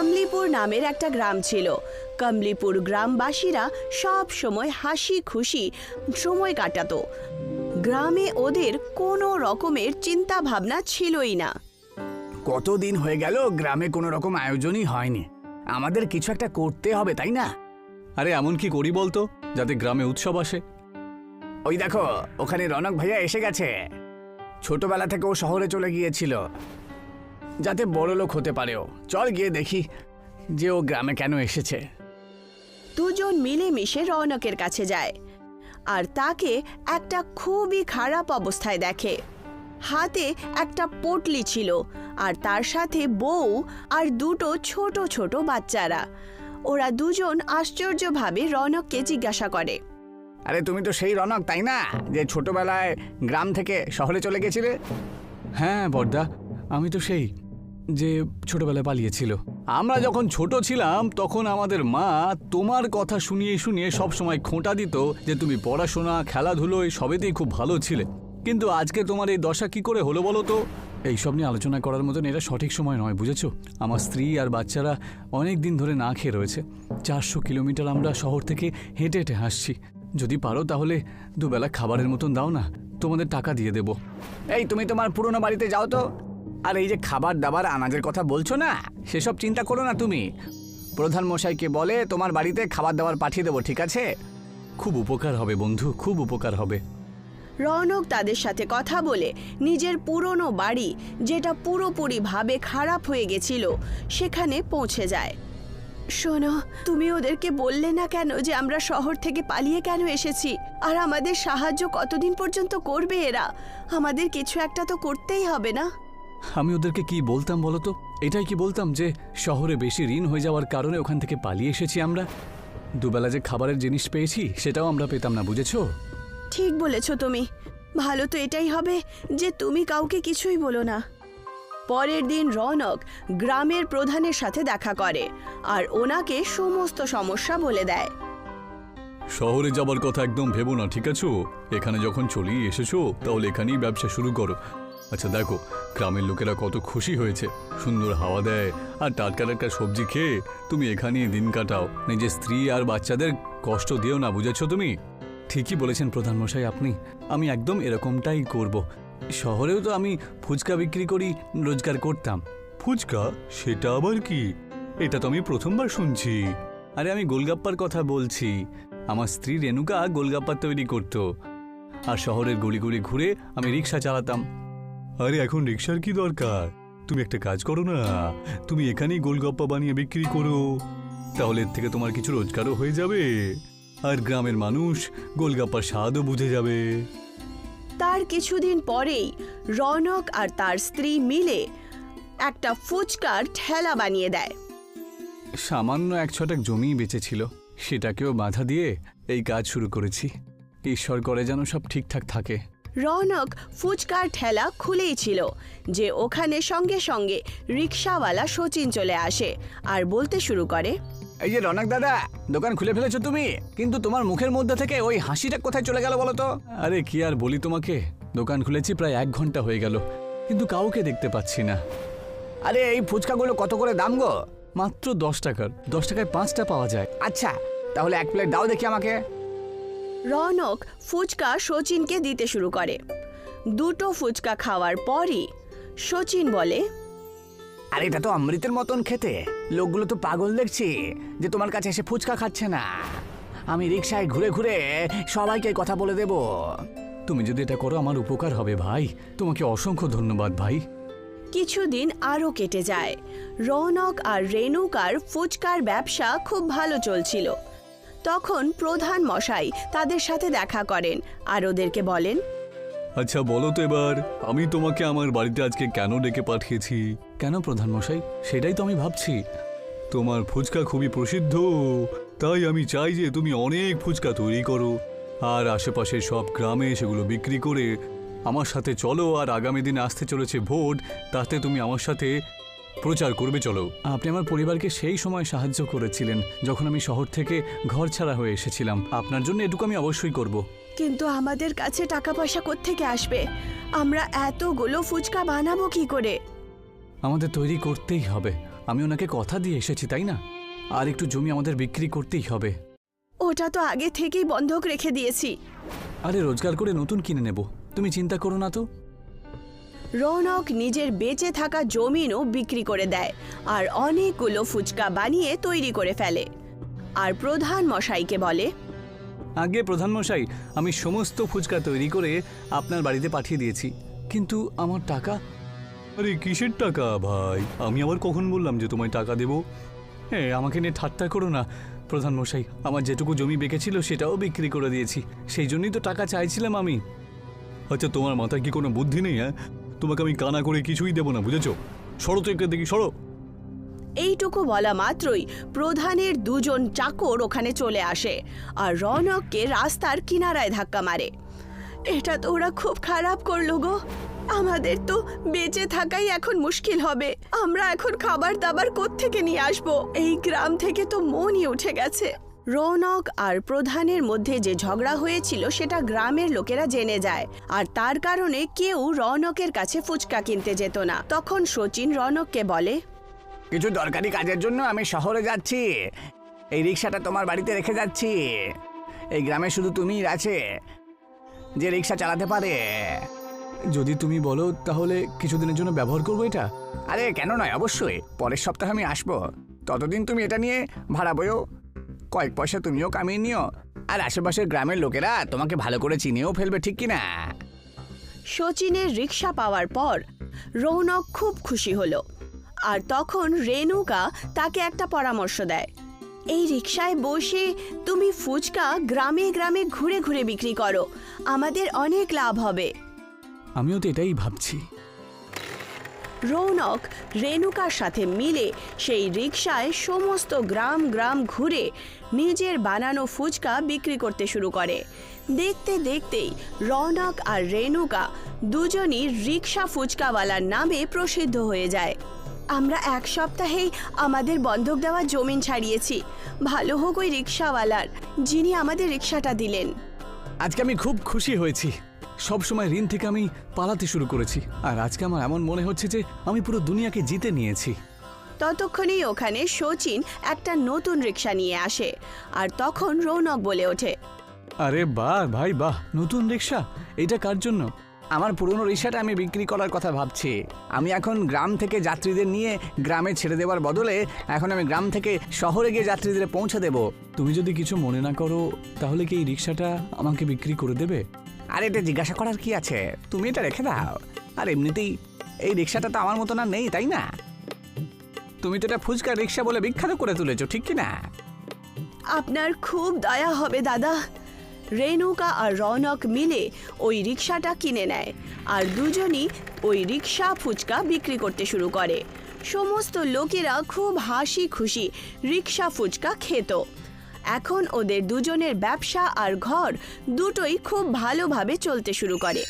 কমলিপুর নামের একটা গ্রাম ছিল। কমলিপুর গ্রামবাসীরা সব সময় হাসি খুশি সময় কাটাতো। গ্রামে ওদের কোনো রকমের চিন্তা ভাবনা ছিলই না। কতদিন হয়ে গেল গ্রামে কোনো রকম আয়োজনই হয়নি, আমাদের কিছু একটা করতে হবে, তাই না? আরে এমন কি করি বলতো যাতে গ্রামে উৎসব আসে? ওই দেখো, ওখানে রনক ভাইয়া এসে গেছে। ছোটবেলা থেকে ও শহরে চলে গিয়েছিল যাতে বড় লোক হতে পারেও। চল গিয়ে দেখি যে ও গ্রামে কেন এসেছে। দুজন মিলেমিশে রৌনকের কাছে যায় আর তাকে একটা খুবই খারাপ অবস্থায় দেখে। হাতে একটা পটলি ছিল আর তার সাথে বউ আর দুটো ছোট ছোট বাচ্চারা। ওরা দুজন আশ্চর্যভাবে রৌনককে জিজ্ঞাসা করে, আরে তুমি তো সেই রনক, তাই না, যে ছোটবেলায় গ্রাম থেকে শহরে চলে গেছিলে? হ্যাঁ বড়দা, আমি তো সেই যে ছোটবেলায় পালিয়েছিল। আমরা যখন ছোট ছিলাম তখন আমাদের মা তোমার কথা শুনিয়ে শুনিয়ে সব সময় খোঁটা দিত যে তুমি পড়াশোনা খেলাধুলোয় সবেতেই খুব ভালো ছিলে। কিন্তু আজকে তোমার এই দশা কি করে হলো বলো তো? এইসব নিয়ে আলোচনা করার মতন এটা সঠিক সময় নয়, বুঝেছো? আমার স্ত্রী আর বাচ্চারা অনেক দিন ধরে না খেয়ে রয়েছে। 400 কিলোমিটার আমরা শহর থেকে হেঁটে হেঁটে হাসছি। যদি পারো তাহলে দুবেলা খাবারের মতন দাও না, তোমাদের টাকা দিয়ে দেব। এই তুমি তোমার পুরনো বাড়িতে যাও তো। আর এই যে খাবার দাবার আনাজের কথা বলছো না, সেসব চিন্তা করো না তুমি। প্রধান মশাইকে বলে তোমার বাড়িতে খাবার দাবার পাঠিয়ে দেবো, ঠিক আছে? খুব উপকার হবে বন্ধু, খুব উপকার হবে। রৌনক তাদের সাথে কথা বলে নিজের পুরনো বাড়ি, যেটা পুরোপুরিভাবে খারাপ হয়ে গেছিল, সেখানে পৌঁছে যায়। শোনো, তুমি ওদেরকে বললে না কেন যে আমরা শহর থেকে পালিয়ে কেন এসেছি? আর আমাদের সাহায্য কতদিন পর্যন্ত করবে এরা? আমাদের কিছু একটা তো করতেই হবে না? আমি ওদেরকে কি বলতাম বলো তো? এটাই কি বলতাম যে শহরে বেশি ঋণ হয়ে যাওয়ার কারণে ওখান থেকে পালিয়ে এসেছি আমরা। দুবেলা যে খাবারের জিনিস পেয়েছি সেটাও আমরা পেতাম না, বুঝেছো? ঠিক বলেছ তুমি। ভালো তো এটাই হবে যে তুমি কাউকে কিছুই বলো না। পরের দিন রৌনক গ্রামের প্রধানের সাথে দেখা করে আর ওনাকে সমস্ত সমস্যা বলে দেয়। শহরে যাবার কথা একদম ভেবো না, ঠিক আছে? এখানে যখন চলেই এসেছো তাহলে এখানেই ব্যবসা শুরু করো। আচ্ছা দেখো, গ্রামের লোকেরা কত খুশি হয়েছে, সুন্দর হাওয়া দেয় আর টাটকা টাটকা সবজি খেয়ে তুমি এখানেই দিন কাটাও। নিজের স্ত্রী আর বাচ্চাদের কষ্ট দিও না, বুঝেছো তুমি? ঠিকই বলেছেন প্রধানমশাই আপনি, আমি একদম এরকমটাই করব। শহরেও তো আমি ফুচকা বিক্রি করি, রোজগার করতাম। ফুচকা? সেটা আবার কি? এটা তো আমি প্রথমবার শুনছি। আরে আমি গোলগাপ্পার কথা বলছি। আমার স্ত্রী রেণুকা গোলগাপ্পা তৈরি করত আর শহরের গলি গলি ঘুরে আমি রিক্সা চালাতাম। আরে এখন রিক্সার কি দরকার? তুমি একটা কাজ করো না, তুমি এখানেই গোলগাপ্পা বানিয়ে বিক্রি করো, তাহলে এর থেকে তোমার কিছু রোজগারও হয়ে যাবে আর গ্রামের মানুষ গোলগাপ্পার স্বাদও বুঝে যাবে। তার কিছুদিন পরেই রৌনক আর তার স্ত্রী মিলে একটা ফুচকার ঠেলা বানিয়ে দেয়। সামান্য 1 ছটাক জমি বেঁচেছিল, সেটাকেও বাধা দিয়ে এই কাজ শুরু করেছি। ঈশ্বর করে যেন সব ঠিকঠাক থাকে। রৌনক ফুচকার ঠেলা খুলেই ছিল যে ওখানে সঙ্গে সঙ্গে রিক্সাওয়ালা শচীন চলে আসে আর বলতে শুরু করে, এই যে রনক দাদা, দোকান খুলে ফেলেছো তুমি, কিন্তু তোমার মুখের মধ্যে থেকে ওই হাসিটা কোথায় চলে গেল বলো তো? আরে কি আর বলি তোমাকে, দোকান খুলেছি প্রায় 1 ঘন্টা হয়ে গেল, কিন্তু কাউকে দেখতে পাচ্ছি না। আরে এই ফুচকাগুলো কত করে দাম গো? মাত্র 10 টাকার। 10 টাকায় 5টা পাওয়া যায়। আচ্ছা তাহলে 1 প্লেট দাও দেখি আমাকে। রৌনক ফুচকা শচীনকে দিতে শুরু করে। দুটো ফুচকা খাওয়ার পরই শচীন বলে, আর এটা তো অমৃতের মতন খেতে, লোকগুলো তো পাগল দেখছি যে তোমার কাছে এসে ফুচকা খাচ্ছে না। আমি রিক্সায় ঘুরে ঘুরে সবাইকে কথা বলে দেব। তুমি যদি এটা করো আমার উপকার হবে ভাই, তোমাকে অসংখ্য ধন্যবাদ ভাই। কিছুদিন আরও কেটে যায়। রৌনক আর রেণুকার ফুচকার ব্যবসা খুব ভালো চলছিল। তখন প্রধান মশাই তাদের সাথে দেখা করেন আর ওদেরকে বলেন, আচ্ছা বলো তো এবার, আমি তোমাকে আমার বাড়িতে আজকে কেন ডেকে পাঠিয়েছি? কেন প্রধান মশাই? সেটাই তো আমি ভাবছি। তোমার ফুচকা খুবই প্রসিদ্ধ, তাই আমি চাই যে তুমি অনেক ফুচকা তৈরি করো আর আশেপাশের সব গ্রামে সেগুলো বিক্রি করে আমার সাথে চলো। আর আগামী দিনে আসতে চলেছে ভোট, তাতে তুমি আমার সাথে প্রচার করবে, চলো। আপনি আমার পরিবারকে সেই সময় সাহায্য করেছিলেন যখন আমি শহর থেকে ঘর ছাড়া হয়ে এসেছিলাম। আপনার জন্য এটুকু আমি অবশ্যই করব। কিন্তু আমাদের কাছে টাকা পয়সা কোত্থেকে আসবে? আমরা এতগুলো ফুচকা বানাবো কি করে? আমাদের তৈরি করতেই হবে। আমি ওনাকে কথা দিয়ে এসেছি, তাই না? আর একটু জমি আমাদের বিক্রি করতেই হবে। ওটা তো আগে থেকেই বন্ধক রেখে দিয়েছি। আরে রোজগার করে নতুন কিনে নেব, তুমি চিন্তা করো না তো। রৌনক নিজের বেঁচে থাকা জমিনও বিক্রি করে দেয় আর অনেকগুলো ফুচকা বানিয়ে তৈরি করে ফেলে। আর প্রধান মশাইকে বলে, আগে প্রধানমশাই, আমি সমস্ত ফুচকা তৈরি করে আপনার বাড়িতে পাঠিয়ে দিয়েছি, কিন্তু আমার টাকা? আরে কিসের টাকা ভাই? আমি আবার কখন বললাম যে তোমায় টাকা দেব? হ্যাঁ, আমাকে নিয়ে ঠাট্টা করো না প্রধানমশাই। আমার যেটুকু জমি বেঁকেছিল সেটাও বিক্রি করে দিয়েছি, সেই জন্যই তো টাকা চাইছিলাম আমি। আচ্ছা, তোমার মাথায় কি কোনো বুদ্ধি নেই? হ্যাঁ, তোমাকে আমি কানা করে কিছুই দেবো না, বুঝেছো? সরো তো একটু দেখি, সরো। এইটুকু বলা মাত্রই প্রধানের দুজন চাকর ওখানে চলে আসে আর রৌনককে রাস্তার কিনারায় ধাক্কা মারে। এটা তো ওরা খুব খারাপ করলো গো, আমাদের তো বেঁচে থাকাই এখন মুশকিল হবে। আমরা এখন খাবার দাবার কোত্থেকে নিয়ে আসবো? এই গ্রাম থেকে তো মনই উঠে গেছে। রৌনক আর প্রধানের মধ্যে যে ঝগড়া হয়েছিল সেটা গ্রামের লোকেরা জেনে যায় আর তার কারণে কেউ রৌনকের কাছে ফুচকা কিনতে যেত না। তখন শচীন রৌনককে বলে, কিছু দরকারি কাজের জন্য আমি শহরে যাচ্ছি, এই রিক্সাটা তোমার বাড়িতে রেখে যাচ্ছি। এই গ্রামে শুধু তুমিই আছে যে রিক্সা চালাতে পারে। যদি তুমি বলো তাহলে কিছুদিনের জন্য ব্যবহার করবো এটা। আরে কেন নয়, অবশ্যই। পরের সপ্তাহে আমি আসবো, ততদিন তুমি এটা নিয়ে ভাড়া বইও, কয়েক পয়সা তুমিও কামিয়ে নিও, আর আশেপাশের গ্রামের লোকেরা তোমাকে ভালো করে চিনেও ফেলবে, ঠিক কি না? শচীনের রিক্সা পাওয়ার পর রৌনক খুব খুশি হলো। আর তখন রেণুকা তাকে একটা পরামর্শ দেয়, এই রিক্সায় বসে তুমি ফুচকা গ্রামে গ্রামে ঘুরে ঘুরে বিক্রি করো, আমাদের অনেক লাভ হবে। আমিও তো এটাই ভাবছি। রৌনক রেণুকার সাথে মিলে সেই রিক্সায় সমস্ত গ্রাম গ্রাম ঘুরে নিজের বানানো ফুচকা বিক্রি করতে শুরু করে। দেখতে দেখতেই রৌনক আর রেণুকা দুজনই রিক্সা ফুচকাওয়ালার নামে প্রসিদ্ধ হয়ে যায়। আমরা এক সপ্তাহেই আমাদের বন্ধক দেওয়া জমিন ছাড়িয়েছি। ভালো হোক ওই রিক্সাওয়ালার, যিনি আমাদের রিক্সাটা দিলেন। আজকে আমি খুব খুশি হয়েছি। সব সময় ঋণ থেকে আমি পালাতে শুরু করেছি, আর আজকে আমার এমন মনে হচ্ছে যে আমি পুরো দুনিয়াকে জিতে নিয়েছি। ততক্ষণেই ওখানে শচীন একটা নতুন রিক্সা নিয়ে আসে আর তখন রৌনক বলে ওঠে, আরে বাহ ভাই বাহ, নতুন রিক্সা, এটা কার জন্য? আমার পুরনো রিক্সাটা আমি বিক্রি করার কথা ভাবছি। আমি এখন গ্রাম থেকে যাত্রীদের নিয়ে গ্রামে ছেড়ে দেওয়ার বদলে এখন আমি গ্রাম থেকে শহরে গিয়ে যাত্রীদের পৌঁছে দেব। তুমি যদি কিছু মনে না করো তাহলে কি এই রিক্সাটা আমাকে বিক্রি করে দেবে? আর এটা জিজ্ঞাসা করার কি আছে, তুমি এটা রেখে দাও। আর এমনিতেই এই রিক্সাটা তো আমার মতো না নেই, তাই না? তুমি তো এটা ফুচকা রিক্সা বলে বিখ্যাত করে তুলেছো, ঠিক কি না? আপনার খুব দয়া হবে দাদা। রেণুকা আর রৌনক মিলে ওই রিক্সাটা কিনে নেয় আর দুজনই ওই রিক্সা ফুচকা বিক্রি করতে শুরু করে। সমস্ত লোকেরা খুব হাসি খুশি রিক্সা ফুচকা খেত। এখন ওদের দুজনের ব্যবসা আর ঘর দুটোই খুব ভালোভাবে চলতে শুরু করে।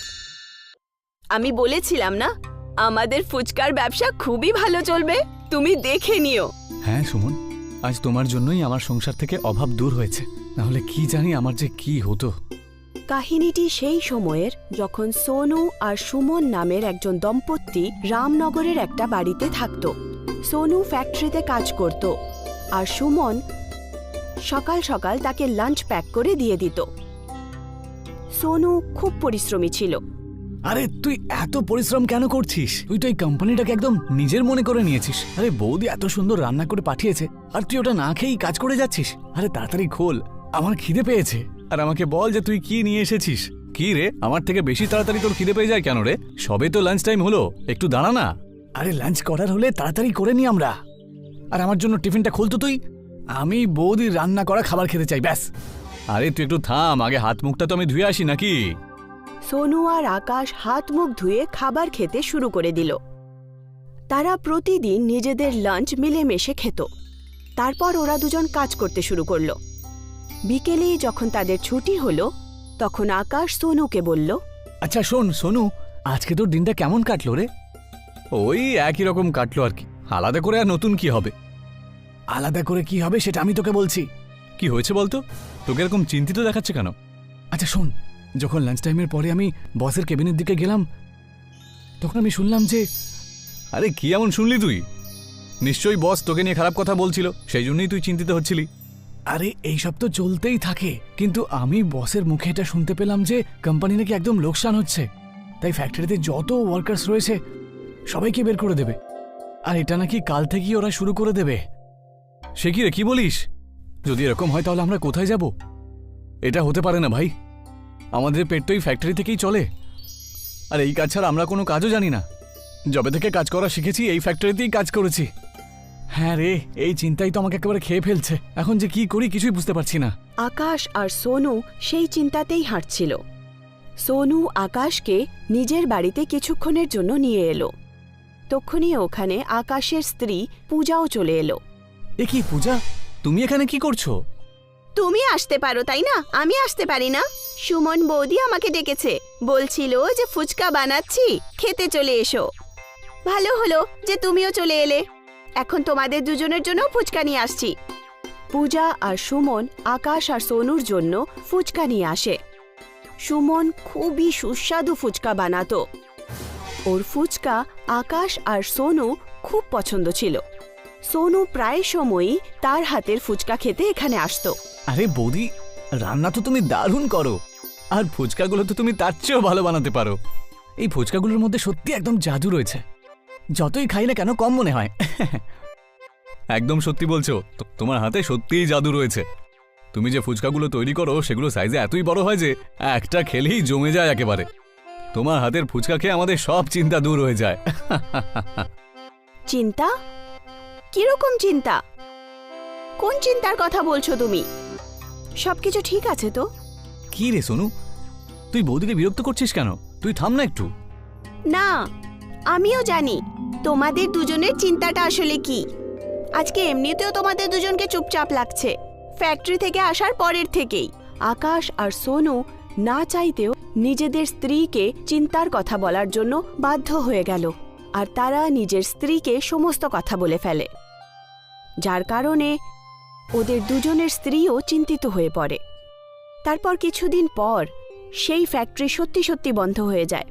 আমি বলেছিলাম না, আমাদের ফুচকার ব্যবসা খুবই ভালো চলবে, তুমি দেখে নিও। হ্যাঁ সুমন, আজ তোমার জন্যই আমার সংসার থেকে অভাব দূর হয়েছে, নাহলে কি জানি আমার যে কি হতো। কাহিনীটি সেই সময়ের যখন সোনু আর সুমন নামের একজন দম্পতি রামনগরের একটা বাড়িতে থাকত। সোনু ফ্যাক্টরিতে কাজ করত আর সুমন সকাল সকাল তাকে লাঞ্চ প্যাক করে দিয়ে দিত। সোনু খুব পরিশ্রমী ছিল। আরে তুই এত পরিশ্রম কেন করছিস? তুই তো এই কোম্পানিটাকে একদম নিজের মনে করে নিয়েছিস। আরে বৌদি এত সুন্দর রান্না করে পাঠিয়েছে আর তুই ওটা না খেয়েই কাজ করে যাচ্ছিস। আরে তাড়াতাড়ি খোল, আমার খিদে পেয়েছে। আর আমাকে বল যে তুই কি নিয়ে এসেছিস। কি রে, আমার থেকে বেশি তাড়াতাড়ি তোর খিদে পেয়ে যায় কেন রে? সবে তো লাঞ্চ টাইম হলো, একটু দাঁড়া না। আরে লাঞ্চ করার হলে তাড়াতাড়ি করে নি আমরা। আর আমার জন্য টিফিনটা খুলতো তুই। আমি বৌদির রান্না করা খাবার খেতে চাই, ব্যাস। আরে তুই একটু থাম, আগে হাত মুখটা তো আমি ধুয়ে আসি নাকি। সোনু আর আকাশ হাত মুখ ধুয়ে খাবার খেতে শুরু করে দিল। তারা প্রতিদিন নিজেদের লাঞ্চ মিলেমিশে খেত। তারপর ওরা দুজন কাজ করতে শুরু করলো। বিকেলে যখন তাদের ছুটি হলো তখন আকাশ সোনুকে বলল, আচ্ছা শোন সোনু, আজকে তোর দিনটা কেমন কাটলো রে? ওই একই রকম কাটলো আর কি, আলাদা করে আর নতুন কি হবে? আলাদা করে কি হবে সেটা আমি তোকে বলছি। কি হয়েছে বলতো, তোকে এরকম চিন্তিত দেখাচ্ছে কেন? আচ্ছা শোন, যখন লাঞ্চ টাইমের পরে আমি বসের কেবিনের দিকে গেলাম তখন আমি শুনলাম যে... আরে কি এমন শুনলি তুই? নিশ্চয়ই বস তোকে নিয়ে খারাপ কথা বলছিল, সেই জন্যই তুই চিন্তিত হচ্ছিলি। আরে এইসব তো চলতেই থাকে, কিন্তু আমি বসের মুখে এটা শুনতে পেলাম যে কোম্পানি নাকি একদম লোকসান হচ্ছে, তাই ফ্যাক্টরিতে যত ওয়ার্কার্স রয়েছে সবাইকে বের করে দেবে। আর এটা নাকি কাল থেকেই ওরা শুরু করে দেবে। সে কি রে, কি বলিস? যদি এরকম হয় তাহলে আমরা কোথায় যাব? এটা হতে পারে না ভাই, আমাদের পেট তো এই ফ্যাক্টরি থেকেই চলে। আর এই কাজ ছাড়া আমরা কোনো কাজও জানি না। যবে থেকে কাজ করা শিখেছি এই ফ্যাক্টরিতেই কাজ করেছি। হ্যাঁ রে, এই চিন্তাই তো আমাকে একেবারে খেয়ে ফেলছে। এখন যে কি করি কিছুই বুঝতে পারছি না। আকাশ আর সোনু সেই চিন্তাতেই হাঁটছিল। সোনু আকাশকে নিজের বাড়িতে কিছুক্ষণের জন্য নিয়ে এলো। তক্ষুনি ওখানে আকাশের স্ত্রী পূজাও চলে এলো। এ কি পূজা, তুমি এখানে কি করছো? তুমি আসতে পারো তাই না, আমি আসতে পারি না? সুমন বৌদি আমাকে ডেকেছে, বলছিল যে ফুচকা বানাচ্ছি, খেতে চলে এসো। ভালো হলো যে তুমিও চলে এলে। এখন তোমাদের দুজনের জন্য ফুচকা নিয়ে আসছি। পূজা আর সুমন আকাশ আর সোনুর জন্য ফুচকা নিয়ে আসে। সুমন খুবই সুস্বাদু ফুচকা বানাতো। ওর ফুচকা আকাশ আর সোনু খুব পছন্দ ছিল। সোনু প্রায় সময়ই তার হাতের ফুচকা খেতে এখানে আসতো। আরে বৌদি, রান্না তো তুমি দারুণ করো, আর ফুচকাগুলো তো তুমি তার চেয়েও ভালো বানাতে পারো। এই ফুচকাগুলোর মধ্যে সত্যি একদম জাদু রয়েছে, যতই খাই না কেন কম মনে হয়। একদম সত্যি বলছো, তোমার হাতে সত্যিই জাদু রয়েছে। তুমি যে ফুচকাগুলো তৈরি করো সেগুলো সাইজে এতই বড় হয় যে একটা খেলেই জমে যায় একেবারে। তোমার হাতের ফুচকা খেয়ে আমাদের সব চিন্তা দূর হয়ে যায়। চিন্তা? কিরকম চিন্তা? কোন চিন্তার কথা বলছো তুমি? সবকিছু ঠিক আছে তো? কি রে সোনু, তুই বৌদিকে বিরক্ত করছিস কেন? তুই থাম না একটু। না, আমিও জানি তোমাদের দুজনের চিন্তাটা আসলে কি। আজকে এমনিতেও তোমাদের দুজনকে চুপচাপ লাগছে, ফ্যাক্টরি থেকে আসার পরের থেকেই। আকাশ আর সোনু না চাইতেও নিজেদের স্ত্রীকে চিন্তার কথা বলার জন্য বাধ্য হয়ে গেল, আর তারা নিজের স্ত্রীকে সমস্ত কথা বলে ফেলে, যার কারণে ওদের দুজনের স্ত্রীও চিন্তিত হয়ে পড়ে। তারপর কিছুদিন পর সেই ফ্যাক্টরি সত্যি সত্যি বন্ধ হয়ে যায়।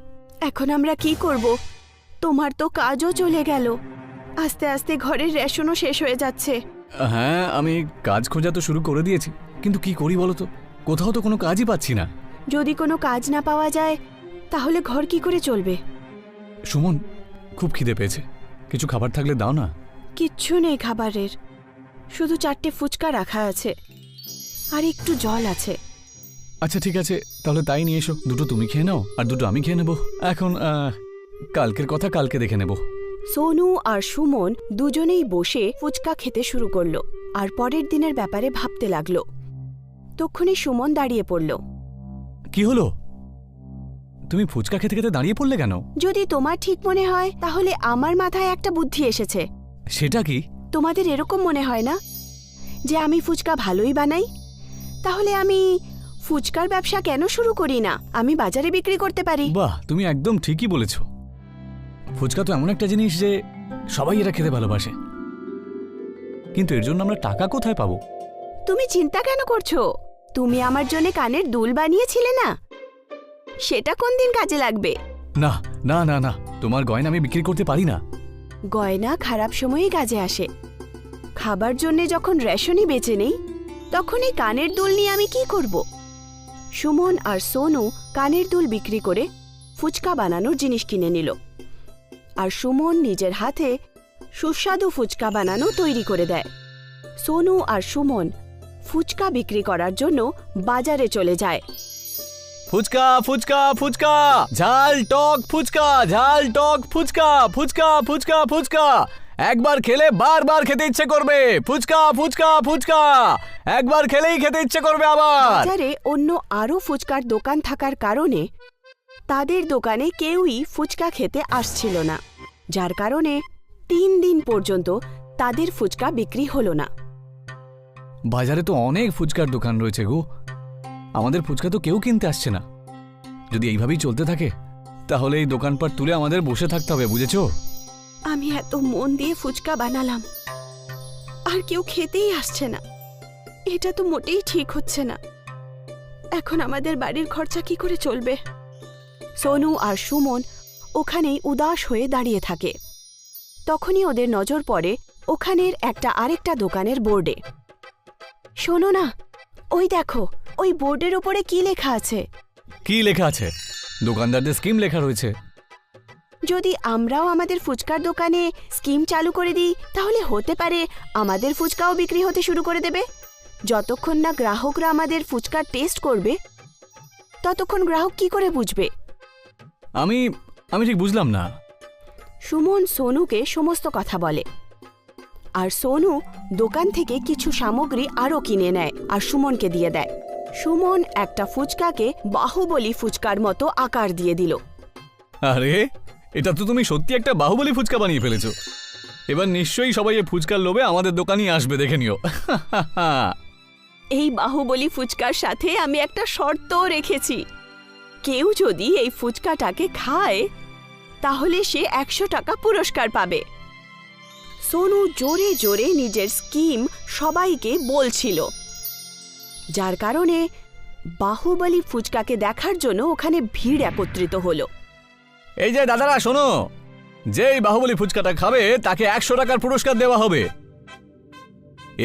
এখন আমরা কি করব? তোমার তো কাজও চলে গেল, আস্তে আস্তে ঘরের রেশনও শেষ হয়ে যাচ্ছে। হ্যাঁ, আমি কাজ খোঁজা তো শুরু করে দিয়েছি, কিন্তু কি করি বলো তো, কোথাও তো কোনো কাজই পাচ্ছি না। যদি কোনো কাজ না পাওয়া যায় তাহলে ঘর কি করে চলবে? সুমন, খুব খিদে পেয়েছে, কিছু খাবার থাকলে দাও না। কিচ্ছু নেই খাবারের, শুধু 4টে ফুচকা রাখা আছে আর একটু জল আছে। আচ্ছা ঠিক আছে, তাহলে তাই নিয়ে এসো। দুটো তুমি খেয়ে নাও আর দুটো আমি খেয়ে নেব। এখন কালকের কথা কালকে দেখে নেব। সোনু আর সুমন দুজনেই বসে ফুচকা খেতে শুরু করলো আর পরের দিনের ব্যাপারে ভাবতে লাগলো। তক্ষুনি সুমন দাঁড়িয়ে পড়ল। কি হলো? তুমি ফুচকা খেতে খেতে দাঁড়িয়ে পড়লে কেন? যদি তোমার ঠিক মনে হয় তাহলে আমার মাথায় একটা বুদ্ধি এসেছে। সেটা কি? তোমাদের এরকম মনে হয় না যে আমি ফুচকা ভালোই বানাই? তাহলে আমি ফুচকার ব্যবসা কেন শুরু করি না? আমি বাজারে বিক্রি করতে পারি। বাহ, তুমি একদম ঠিকই বলেছ। ফুচকা তো এমন একটা জিনিস যে সবাই এটা খেতে ভালোবাসে, কিন্তু এর জন্য আমরা টাকা কোথায় পাবো? তুমি চিন্তা কেন করছো? তুমি আমার জন্য কানের দুল বানিয়েছিলে না, সেটা কোন দিন কাজে লাগবে? না না না না, তোমার গয়না আমি বিক্রি করতে পারি না। গয়না খারাপ সময়েই কাজে আসে। খাবার জন্যে যখন রেশনই বেঁচে নেই, তখন এই কানের দুল নিয়ে আমি কি করব? সুমন আর সোনু কানের দুল বিক্রি করে ফুচকা বানানোর জিনিস কিনে নিল, আর সুমন নিজের হাতে সুস্বাদু ফুচকা বানানো তৈরি করে দেয়। সোনু আর সুমন ফুচকা বিক্রি করার জন্য বাজারে চলে যায়। ফুচকা ফুচকা ফুচকা, ঝাল টক ফুচকা, ঝাল টক ফুচকা, ফুচকা ফুচকা ফুচকা, একবার খেলে বারবার খেতে ইচ্ছে করবে। ফুচকা ফুচকা ফুচকা, একবার খেলেই খেতে ইচ্ছে করবে আবার। বাজারে অন্য আরও ফুচকার দোকান থাকার কারণে তাদের দোকানে কেউই ফুচকা খেতে আসছিল না, যার কারণে 3 দিন পর্যন্ত তাদের ফুচকা বিক্রি হলো না। বাজারে তো অনেক ফুচকার দোকান রয়েছে গো, আমাদের ফুচকা তো কেউ কিনতে আসছে না। যদি এইভাবেই চলতে থাকে তাহলে এই দোকানপাট তুলে আমাদের বসে থাকতে হবে, বুঝেছো? আমি এত মন দিয়ে ফুচকা বানালাম আর কেউ খেতেই আসছে না, এটা তো মোটেই ঠিক হচ্ছে না। এখন আমাদের বাড়ির খরচা কি করে চলবে? সোনু আর সুমন ওখানেই উদাস হয়ে দাঁড়িয়ে থাকে। তখনই ওদের নজর পড়ে ওখানের একটা আরেকটা দোকানের বোর্ডে। শোনো না, ওই দেখো, ওই বোর্ডের ওপরে কি লেখা আছে? কি লেখা আছে? দোকানদারদের স্কিম লেখা রয়েছে। যদি আমরাও আমাদের ফুচকার দোকানে স্কিম চালু করে দিই, তাহলে হতে পারে আমাদের ফুচকাও বিক্রি হতে শুরু করে দেবে। যতক্ষণ না গ্রাহকরা আমাদের ফুচকার টেস্ট করবে, ততক্ষণ গ্রাহক কি করে বুঝবে? আমি আমি ঠিক বুঝলাম না। সুমন সোনুকে সমস্ত কথা বলে, আর সোনু দোকান থেকে কিছু সামগ্রী আরও কিনে নেয় আর সুমনকে দিয়ে দেয়। সুমন একটা ফুচকাকে বাহুবলী ফুচকার মতো আকার দিয়ে দিল। আরে, এটা তো তুমি সত্যি একটা বাহুবলী ফুচকা বানিয়ে ফেলেছো। এবার নিশ্চয়ই সবাই এই ফুচকার লোভে আমাদের দোকানেই আসবে, দেখে নিও। এই বাহুবলী ফুচকার সাথে আমি একটা শর্তও রেখেছি। কেউ যদি এই ফুচকাটাকে খায়, তাহলে সে 100 টাকা পুরস্কার পাবে। সোনু জোরে জোরে নিজের স্কিম সবাইকে বলছিল, যার কারণে বাহুবলী ফুচকাকে দেখার জন্য ওখানে ভিড় একত্রিত হলো। এই যে দাদারা শোনো, যেই বাহুবলী ফুচকাটা খাবে তাকে 100 টাকার পুরস্কার দেওয়া হবে।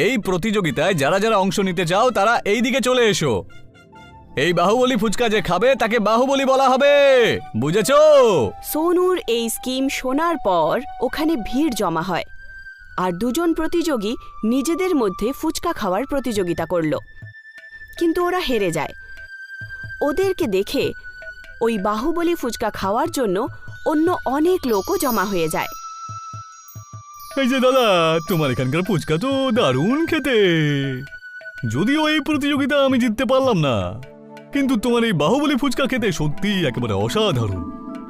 এই প্রতিযোগিতায় যারা যারা অংশ নিতে চাও তারা এই দিকে চলে এসো। এই বাহুবলী ফুচকা যে খাবে তাকে বাহুবলী বলা হবে, বুঝেছো? সোনুর এই স্কিম শোনার পর ওখানে ভিড় জমা হয়, আর দুজন প্রতিযোগী নিজেদের মধ্যে ফুচকা খাওয়ার প্রতিযোগিতা করল, কিন্তু ওরা হেরে যায়। ওদেরকে দেখে ওই বাহুবলী ফুচকা খাওয়ার জন্য অন্য অনেক লোকও জমা হয়ে যায়। এই যে দাদা, তোমার এখানকার ফুচকা তো দারুণ খেতে। যদিও এই প্রতিযোগিতা আমি জিততে পারলাম না, কিন্তু তোমার এই বাহুবলী ফুচকা খেতে সত্যি একেবারে অসাধারণ।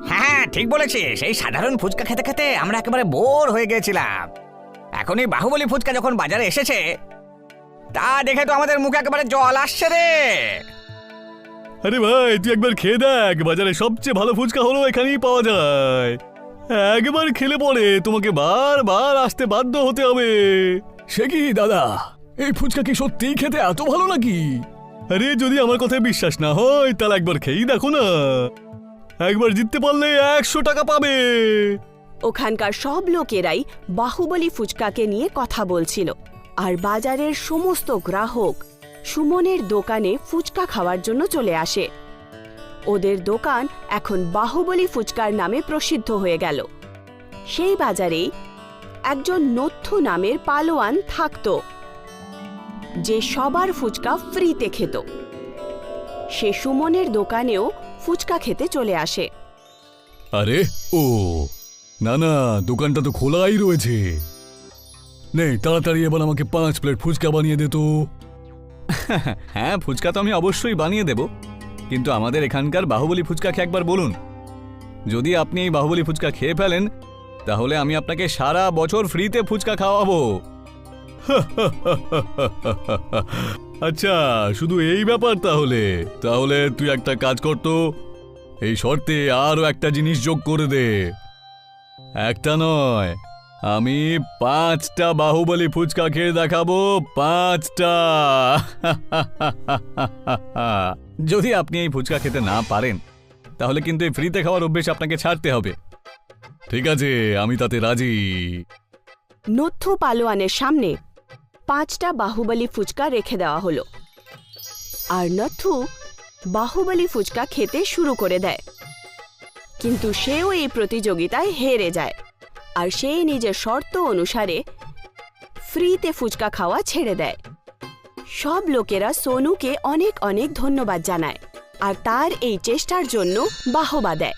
হ্যাঁ, ঠিক বলেছিস। এই সাধারণ ফুচকা খেতে খেতে আমরা একেবারে বোর হয়ে গেছিলাম। এখন এই বাহুবলী ফুচকা যখন বাজারে এসেছে, তা দেখে তো আমাদের মুখে একেবারে জল আসছে রে। আরে ভাই, তুই একবার খেয়ে দেখ, বাজারে সবচেয়ে ভালো ফুচকা হলো এখানেই পাওয়া যায়। একবার খেলে পরে তোমাকে বারবার আসতে বাধ্য হতে হবে। সে কি দাদা, এই ফুচকা কি সত্যিই খেতে এত ভালো নাকি? আরে, যদি আমার কথায় বিশ্বাস না হয় তাহলে একবার খেয়েই দেখো না। একবার জিততে পারলে 100 টাকা পাবে। ওখানকার সব লোকেরাই বাহুবলী ফুচকাকে নিয়ে কথা বলছিল, আর বাজারের সমস্ত গ্রাহক সুমনের দোকানে ফুচকা খাওয়ার জন্য চলে আসে। ওদের দোকান এখন বাহুবলী ফুচকার নামে প্রসিদ্ধ হয়ে গেল। সেই বাজারেই একজন নথ্থু নামের পালোয়ান থাকত, যে সবার ফুচকা ফ্রিতে খেত। সে সুমনের দোকানেও ফুচকা খেতে চলে আসে। আরে ও না না, দোকানটা তো খোলাই রয়েছে। নে, তাড়াতাড়ি এবার আমাকে 5 প্লেট ফুচকা বানিয়ে দে তো। হ্যাঁ, ফুচকা তো আমি অবশ্যই বানিয়ে দেব, কিন্তু আমাদের এখানকার বাহুবলী ফুচকা খেয়ে একবার বলুন। যদি আপনি এই বাহুবলী ফুচকা খেয়ে ফেলেন, তাহলে আমি আপনাকে সারা বছর ফ্রিতে ফুচকা খাওয়াবো। আচ্ছা, শুধু এই ব্যাপার? তাহলে তাহলে তুই একটা কাজ কর তো, এই শর্তে আরো একটা জিনিস যোগ করে দে। একটা নয়, আমি 5টা বাহুবলী ফুচকা খেয়ে দেখাবো, 5টা। যদি আপনি এই ফুচকা খেতে না পারেন, তাহলে কিন্তু এই ফ্রিতে খাওয়ার অভ্যেস আপনাকে ছাড়তে হবে। ঠিক আছে, আমি তাতে রাজি। নথ্থু পালোয়ানের সামনে 5টা বাহুবলী ফুচকা রেখে দেওয়া হলো, আর নথ্থু বাহুবলী ফুচকা খেতে শুরু করে দেয়। কিন্তু সেও এই প্রতিযোগিতায় হেরে যায়, আর সে নিজের শর্ত অনুসারে ফ্রিতে ফুচকা খাওয়া ছেড়ে দেয়। সব লোকেরা সোনুকে অনেক অনেক ধন্যবাদ জানায়, আর তার এই চেষ্টার জন্য বাহবা দেয়।